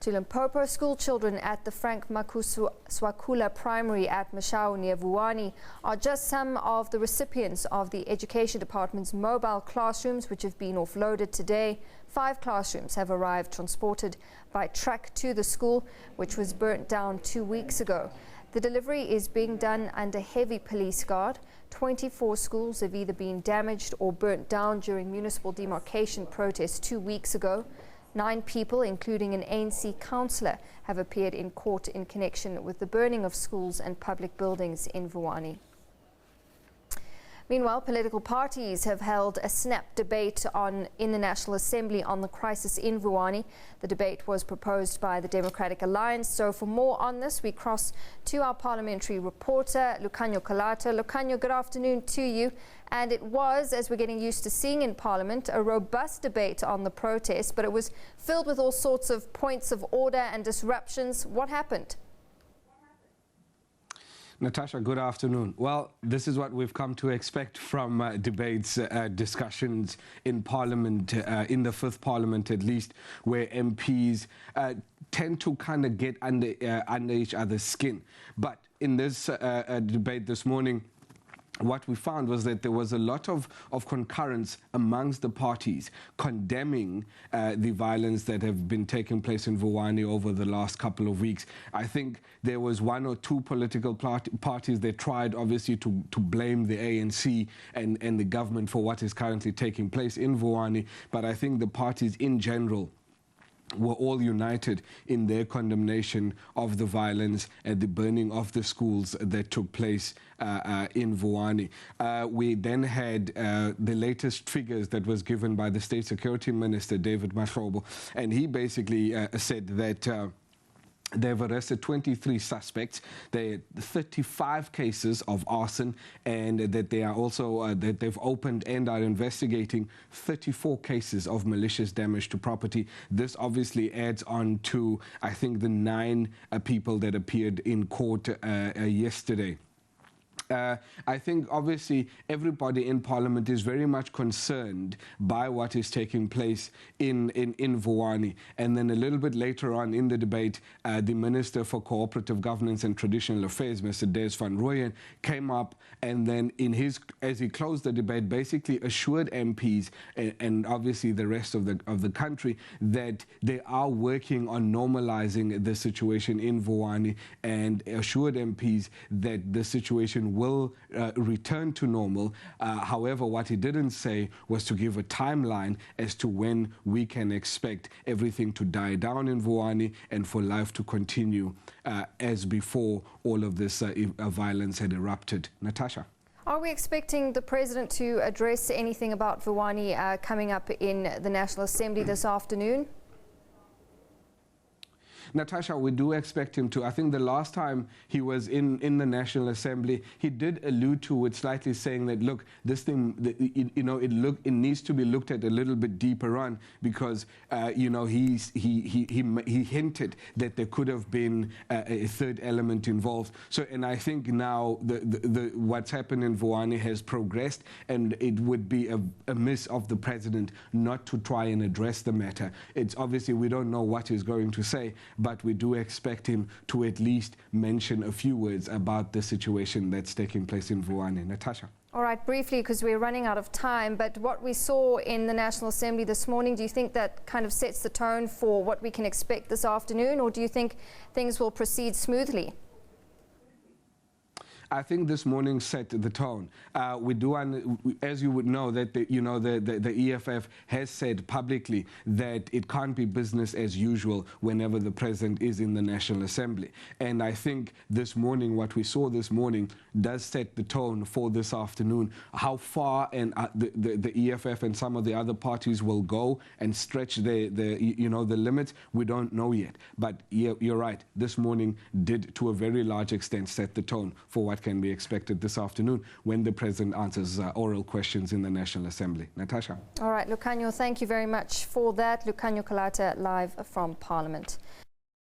To Limpopo, school children at the Frank Makuswakula Primary at Mashau near Vuwani are just some of the recipients of the Education Department's mobile classrooms, which have been offloaded today. 5 classrooms have arrived transported by truck to the school, which was burnt down 2 weeks ago. The delivery is being done under heavy police guard. 24 schools have either been damaged or burnt down during municipal demarcation protests 2 weeks ago. 9 people, including an ANC councillor, have appeared in court in connection with the burning of schools and public buildings in Vuwani. Meanwhile, political parties have held a snap debate in the National Assembly on the crisis in Vuwani. The debate was proposed by the Democratic Alliance. So for more on this, we cross to our parliamentary reporter, Lukhanyo Calata. Lukhanyo, good afternoon to you. And it was, as we're getting used to seeing in Parliament, a robust debate on the protest, but it was filled with all sorts of points of order and disruptions. What happened? Natasha, good afternoon. Well, this is what we've come to expect from debates, discussions in Parliament, in the 5th Parliament at least, where MPs tend to kind of get under each other's skin. But in this debate this morning, what we found was that there was a lot of concurrence amongst the parties condemning the violence that have been taking place in Vuwani over the last couple of weeks. I think there was 1 or 2 political parties that tried obviously to blame the ANC and the government for what is currently taking place in Vuwani, but I think the parties in general were all united in their condemnation of the violence and the burning of the schools that took place in Vuwani. We then had the latest figures that was given by the State Security Minister, David Mahlobo, and he basically said that they've arrested 23 suspects. There are 35 cases of arson, and that they are also that they've opened and are investigating 34 cases of malicious damage to property. This obviously adds on to, I think, the 9 people that appeared in court yesterday. I think obviously everybody in Parliament is very much concerned by what is taking place in Vuwani. And then a little bit later on in the debate, the Minister for Cooperative Governance and Traditional Affairs, Mr. Des van Rooyen, came up and then as he closed the debate, basically assured MPs and obviously the rest of the country that they are working on normalizing the situation in Vuwani, and assured MPs that the situation will return to normal. However, what he didn't say was to give a timeline as to when we can expect everything to die down in Vuwani and for life to continue as before all of this violence had erupted. Natasha. Are we expecting the President to address anything about Vuwani coming up in the National Assembly this afternoon? Natasha, we do expect him to. I think the last time he was in the National Assembly, he did allude to it, slightly saying that, look, this thing, it needs to be looked at a little bit deeper on, because he hinted that there could have been a third element involved. So, and I think now what's happened in Vuwani has progressed, and it would be a miss of the President not to try and address the matter. It's obviously we don't know what he's going to say, but we do expect him to at least mention a few words about the situation that's taking place in Vuwani. Natasha. All right, briefly, because we're running out of time, but what we saw in the National Assembly this morning, do you think that kind of sets the tone for what we can expect this afternoon, or do you think things will proceed smoothly? I think this morning set the tone. We do, as you would know, that the EFF has said publicly that it can't be business as usual whenever the President is in the National Assembly. And I think this morning, what we saw this morning, does set the tone for this afternoon. How far and the EFF and some of the other parties will go and stretch the limits, we don't know yet. But you're right. This morning did, to a very large extent, set the tone for what can be expected this afternoon when the President answers oral questions in the National Assembly. Natasha. All right, Lukhanyo, thank you very much for that. Lukhanyo Calata, live from Parliament.